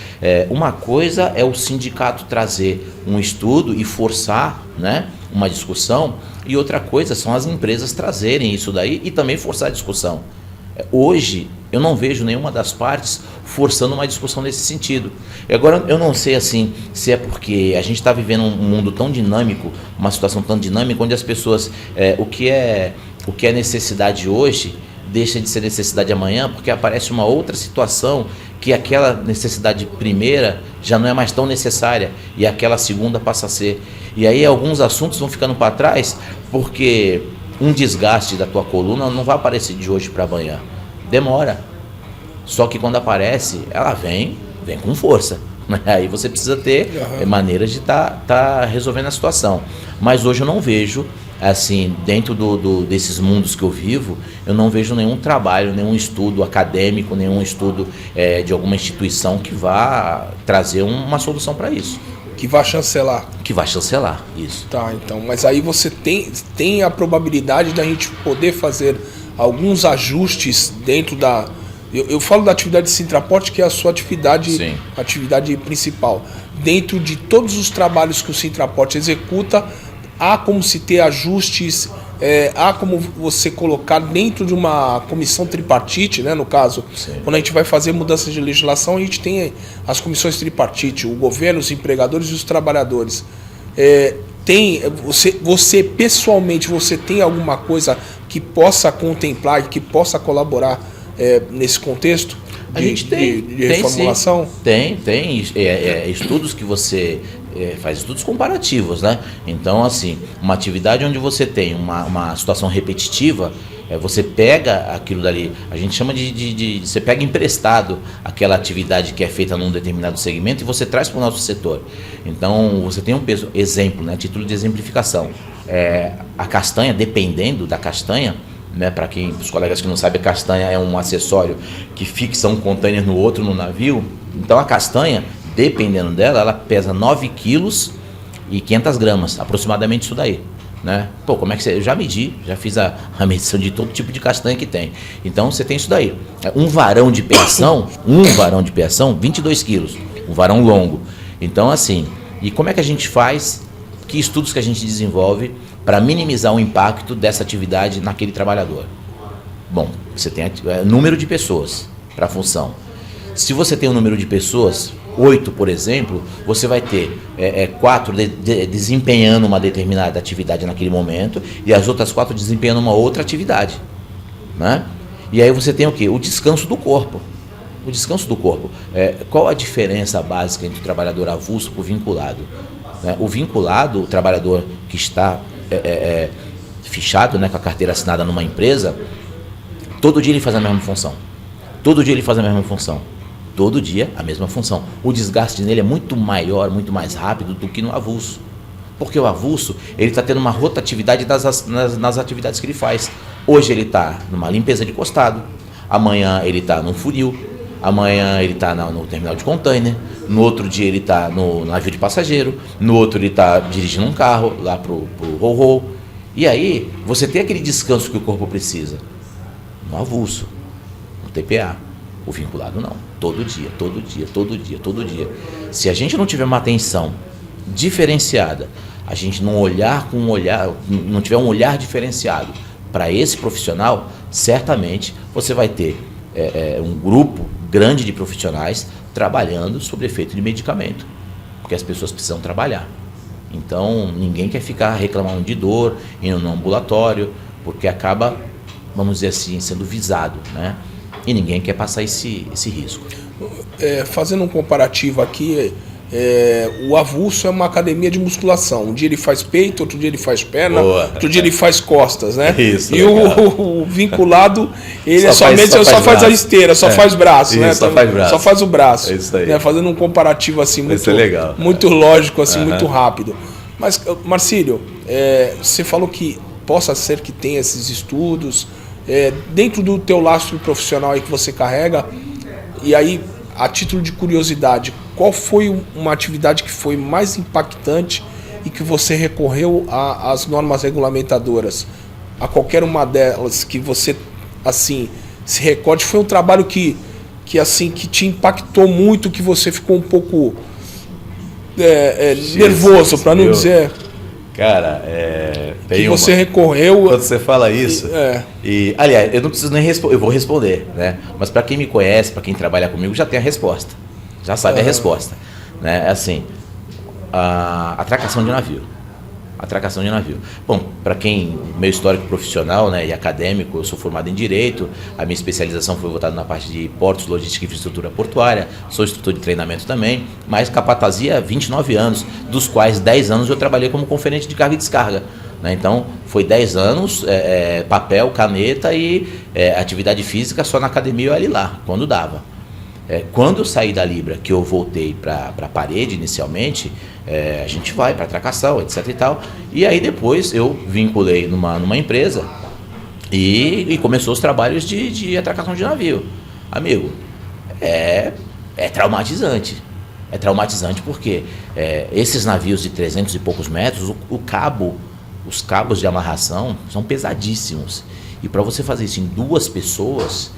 Uma coisa é o sindicato trazer um estudo e forçar, né, uma discussão, e outra coisa são as empresas trazerem isso daí e também forçar a discussão. Hoje, eu não vejo nenhuma das partes forçando uma discussão nesse sentido. E agora, eu não sei assim se é porque a gente está vivendo um mundo tão dinâmico, uma situação tão dinâmica, onde as pessoas, o que é necessidade hoje, deixa de ser necessidade amanhã, porque aparece uma outra situação que aquela necessidade primeira já não é mais tão necessária e aquela segunda passa a ser. E aí alguns assuntos vão ficando para trás, porque um desgaste da tua coluna não vai aparecer de hoje para amanhã. demora. Só que quando aparece, ela vem com força. Aí você precisa ter maneiras de tá resolvendo a situação. Mas hoje eu não vejo, assim, dentro desses mundos que eu vivo, eu não vejo nenhum trabalho, nenhum estudo acadêmico, nenhum estudo de alguma instituição que vá trazer uma solução para isso. Que vai chancelar. Que vai chancelar, isso. Tá, então, mas aí você tem a probabilidade da gente poder fazer alguns ajustes dentro da... Eu falo da atividade de Sintraporte, que é a sua atividade principal. Dentro de todos os trabalhos que o Sintraporte executa, há como se ter ajustes, há como você colocar dentro de uma comissão tripartite, né, no caso, quando a gente vai fazer mudanças de legislação, a gente tem as comissões tripartite, o governo, os empregadores e os trabalhadores. Você pessoalmente, você tem alguma coisa que possa contemplar e que possa colaborar nesse contexto a gente tem, de reformulação? Tem estudos que você faz, estudos comparativos, né? Então, assim, uma atividade onde você tem uma situação repetitiva, você pega aquilo dali, a gente chama de você pega emprestado aquela atividade que é feita num determinado segmento e você traz para o nosso setor. Então, você tem um peso, exemplo, né? Título de exemplificação. A castanha, dependendo da castanha, né, para os colegas que não sabem, a castanha é um acessório que fixa um container no outro no navio. Então a castanha, dependendo dela, ela pesa 9 quilos e 500 gramas, aproximadamente isso daí, né? Pô, como é que você... Eu já medi, já fiz a medição de todo tipo de castanha que tem. Então você tem isso daí. Um varão de peação, 22 quilos, um varão longo. Então assim, e como é que a gente faz? Que estudos que a gente desenvolve para minimizar o impacto dessa atividade naquele trabalhador? Bom, você tem número de pessoas para a função. Se você tem um número de pessoas, 8, por exemplo, você vai ter 4 desempenhando uma determinada atividade naquele momento e as outras 4 desempenhando uma outra atividade, né? E aí você tem o quê? O descanso do corpo. O descanso do corpo. Qual a diferença básica entre o trabalhador avulso e o vinculado? O vinculado, o trabalhador que está fichado, né, com a carteira assinada numa empresa, todo dia ele faz a mesma função. Todo dia ele faz a mesma função. Todo dia a mesma função. O desgaste nele é muito maior, muito mais rápido do que no avulso. Porque o avulso, ele está tendo uma rotatividade nas atividades que ele faz. Hoje ele está numa limpeza de costado, amanhã ele está num funil, amanhã ele está no terminal de container, no outro dia ele está no navio de passageiro, no outro ele está dirigindo um carro lá pro ro-ro. E aí você tem aquele descanso que o corpo precisa. No avulso, no TPA. O vinculado não. Todo dia, todo dia, todo dia, todo dia. Se a gente não tiver uma atenção diferenciada, a gente não tiver um olhar diferenciado para esse profissional, certamente você vai ter um grupo grande de profissionais trabalhando sob efeito de medicamento, porque as pessoas precisam trabalhar. Então ninguém quer ficar reclamando de dor, indo no ambulatório, porque acaba, vamos dizer assim, sendo visado, né? E ninguém quer passar esse risco. Fazendo um comparativo aqui, o avulso é uma academia de musculação. Um dia ele faz peito, outro dia ele faz perna, outro dia ele faz costas, né? Isso, e o vinculado, ele só faz a esteira, só faz braço, isso, né? Só faz o braço. É isso aí. Né? Fazendo um comparativo assim muito, legal, muito lógico, assim, muito rápido. Mas, Marcílio, você falou que possa ser que tenha esses estudos dentro do teu lastro profissional aí que você carrega. E aí, a título de curiosidade, qual foi uma atividade que foi mais impactante e que você recorreu às normas regulamentadoras? A qualquer uma delas que você, assim, se recorde, foi um trabalho que te impactou muito, que você ficou um pouco nervoso, para não dizer... Cara, que você recorreu... Quando você fala isso... E, aliás, eu não preciso nem responder, eu vou responder, né? Mas para quem me conhece, para quem trabalha comigo, já tem a resposta. Já sabe a resposta. Né? Assim, a atracação de navio. Atracação de navio. Bom, para quem, meu histórico profissional, né, e acadêmico, eu sou formado em Direito, a minha especialização foi voltada na parte de portos, logística e infraestrutura portuária, sou instrutor de treinamento também, mas capatazia há 29 anos, dos quais 10 anos eu trabalhei como conferente de carga e descarga, né? Então, foi 10 anos, papel, caneta e atividade física só na academia e olha lá, quando dava. Quando eu saí da Libra, que eu voltei para a parede inicialmente, a gente vai para atracação, etc e tal. E aí depois eu vinculei numa empresa e começou os trabalhos de atracação de navio. Amigo, é traumatizante. É traumatizante porque esses navios de 300 e poucos metros, os cabos de amarração são pesadíssimos. E para você fazer isso em 2 pessoas,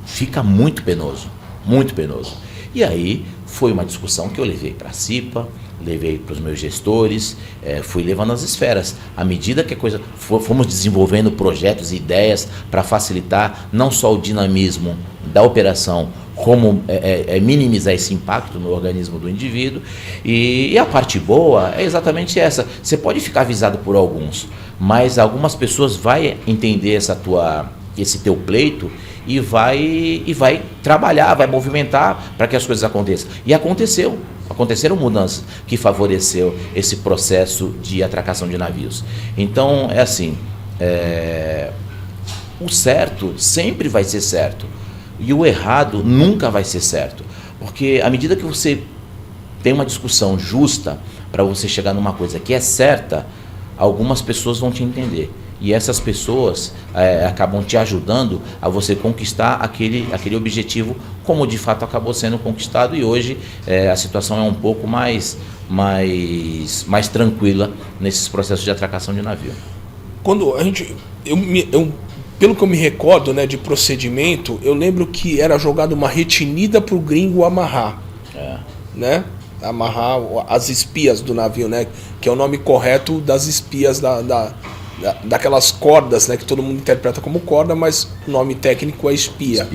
fica muito penoso, muito penoso. E aí foi uma discussão que eu levei para a CIPA, levei para os meus gestores, fui levando as esferas. À medida que a coisa fomos desenvolvendo projetos e ideias para facilitar não só o dinamismo da operação, como minimizar esse impacto no organismo do indivíduo. E a parte boa é exatamente essa. Você pode ficar avisado por alguns, mas algumas pessoas vão entender esse teu pleito e vai trabalhar, vai movimentar para que as coisas aconteçam. E aconteceram mudanças que favoreceu esse processo de atracação de navios. Então, é assim, o certo sempre vai ser certo e o errado nunca vai ser certo, porque à medida que você tem uma discussão justa para você chegar numa coisa que é certa, algumas pessoas vão te entender. E essas pessoas acabam te ajudando a você conquistar aquele objetivo, como de fato acabou sendo conquistado. E hoje a situação é um pouco mais tranquila nesses processos de atracação de navio. Quando a gente, pelo que eu me recordo, né, de procedimento, eu lembro que era jogado uma retinida para o gringo amarrar, né? Amarrar as espias do navio, né? Que é o nome correto das espias daquelas cordas, né, que todo mundo interpreta como corda, mas o nome técnico é espia.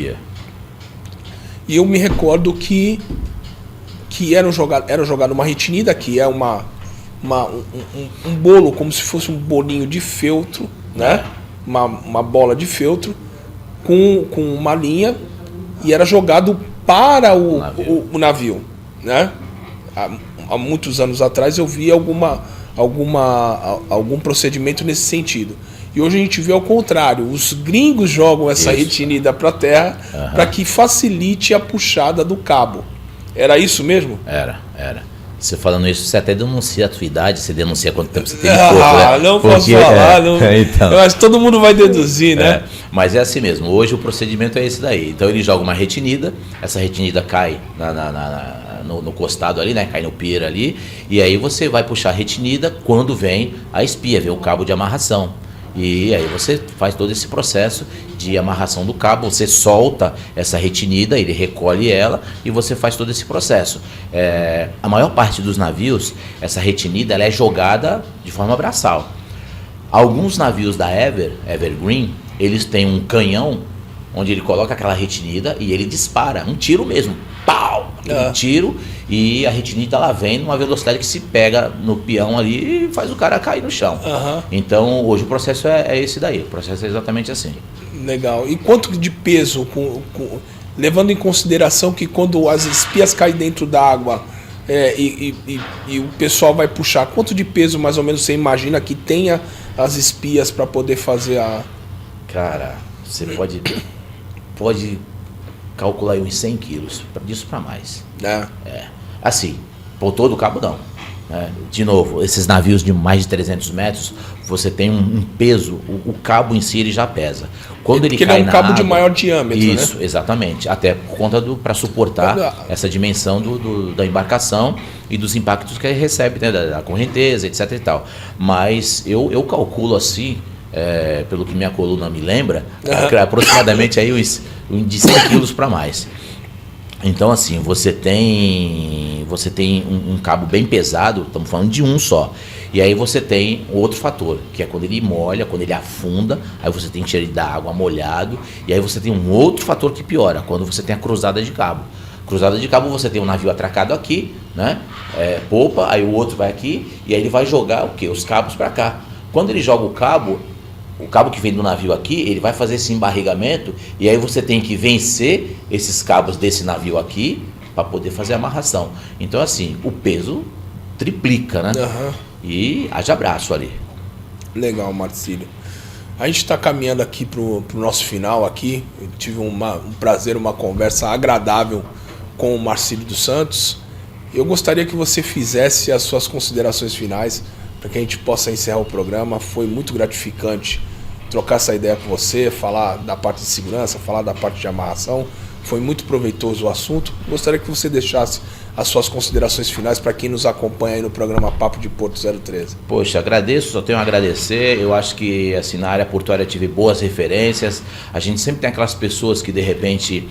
E eu me recordo que era jogado uma retinida, que é um bolo, como se fosse um bolinho de feltro, né? Uma bola de feltro com uma linha, e era jogado para o navio, né? Há muitos anos atrás eu vi algum procedimento nesse sentido. E hoje a gente vê ao contrário, os gringos jogam essa retinida para a terra para que facilite a puxada do cabo. Era isso mesmo? Era. Você falando isso, você até denuncia a tua idade, você denuncia quanto tempo você tem de corpo, né? Não posso falar, não. Então. Mas todo mundo vai deduzir, né? Mas é assim mesmo, hoje o procedimento é esse daí. Então ele joga uma retinida, essa retinida cai no costado ali, né? Cai no pier ali, e aí você vai puxar a retinida quando vem a espia, vem o cabo de amarração. E aí você faz todo esse processo de amarração do cabo, você solta essa retinida, ele recolhe ela e você faz todo esse processo. A maior parte dos navios, essa retinida ela é jogada de forma braçal. Alguns navios da Evergreen, eles têm um canhão onde ele coloca aquela retinida e ele dispara, um tiro mesmo, pau, um tiro, e a retinida ela vem numa velocidade que se pega no peão ali e faz o cara cair no chão. Então hoje o processo é esse daí, o processo é exatamente assim. Legal. E quanto de peso, levando em consideração que quando as espias caem dentro d'água e o pessoal vai puxar, quanto de peso mais ou menos você imagina que tenha as espias para poder fazer a... Cara, você pode calcular aí uns 100 quilos, disso para mais. Assim, por todo o cabo não. De novo, esses navios de mais de 300 metros, você tem um peso, o cabo em si ele já pesa. Quando ele cai é um cabo de maior diâmetro, isso, né? Exatamente, até por conta para suportar essa dimensão da embarcação e dos impactos que ele recebe, né, da correnteza, etc e tal. Mas eu calculo assim, pelo que minha coluna me lembra, aproximadamente aí de 100 quilos para mais. Então assim, você tem um cabo bem pesado, estamos falando de um só. E aí você tem outro fator, que é quando ele molha, quando ele afunda, aí você tem que tirar ele da água molhado, e aí você tem um outro fator que piora, quando você tem a cruzada de cabo. Cruzada de cabo, você tem um navio atracado aqui, né? Popa, aí o outro vai aqui, e aí ele vai jogar o quê? Os cabos para cá. Quando ele joga o cabo que vem do navio aqui, ele vai fazer esse embarrigamento, e aí você tem que vencer esses cabos desse navio aqui para poder fazer a amarração. Então assim, o peso triplica, né? E haja braço ali. Legal, Marcílio. A gente está caminhando aqui para o nosso final aqui. Eu tive um prazer, uma conversa agradável com o Marcílio dos Santos. Eu gostaria que você fizesse as suas considerações finais para que a gente possa encerrar o programa. Foi muito gratificante trocar essa ideia com você, falar da parte de segurança, falar da parte de amarração. Foi muito proveitoso o assunto. Gostaria que você deixasse as suas considerações finais para quem nos acompanha aí no programa Papo de Porto 013. Poxa, agradeço, só tenho a agradecer. Eu acho que assim, na área portuária eu tive boas referências. A gente sempre tem aquelas pessoas que de repente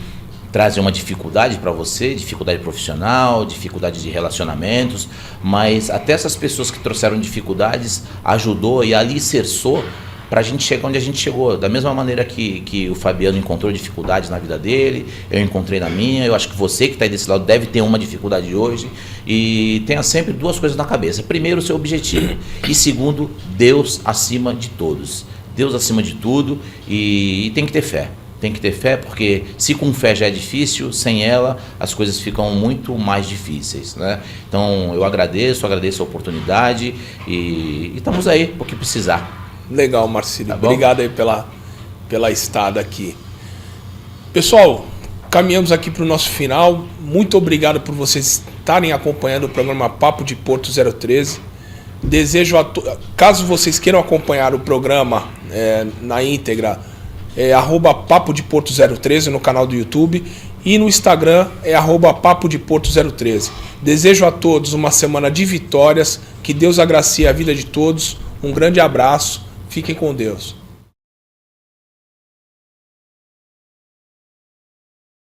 trazem uma dificuldade para você, dificuldade profissional, dificuldade de relacionamentos, mas até essas pessoas que trouxeram dificuldades ajudou e alicerçou para a gente chegar onde a gente chegou. Da mesma maneira que o Fabiano encontrou dificuldades na vida dele, eu encontrei na minha. Eu acho que você que está aí desse lado deve ter uma dificuldade hoje. E tenha sempre duas coisas na cabeça. Primeiro, o seu objetivo. E segundo, Deus acima de todos. Deus acima de tudo, e tem que ter fé. Tem que ter fé, porque se com fé já é difícil, sem ela as coisas ficam muito mais difíceis, né? Então eu agradeço a oportunidade e estamos aí para o que precisar. Legal, Marcílio. Tá, obrigado aí pela estada aqui. Pessoal, caminhamos aqui para o nosso final. Muito obrigado por vocês estarem acompanhando o programa Papo de Porto 013. Desejo caso vocês queiram acompanhar o programa na íntegra, @Papo de Porto 013 no canal do YouTube, e no Instagram @Papo de Porto 013. Desejo a todos uma semana de vitórias, que Deus agracie a vida de todos. Um grande abraço. Fiquem com Deus.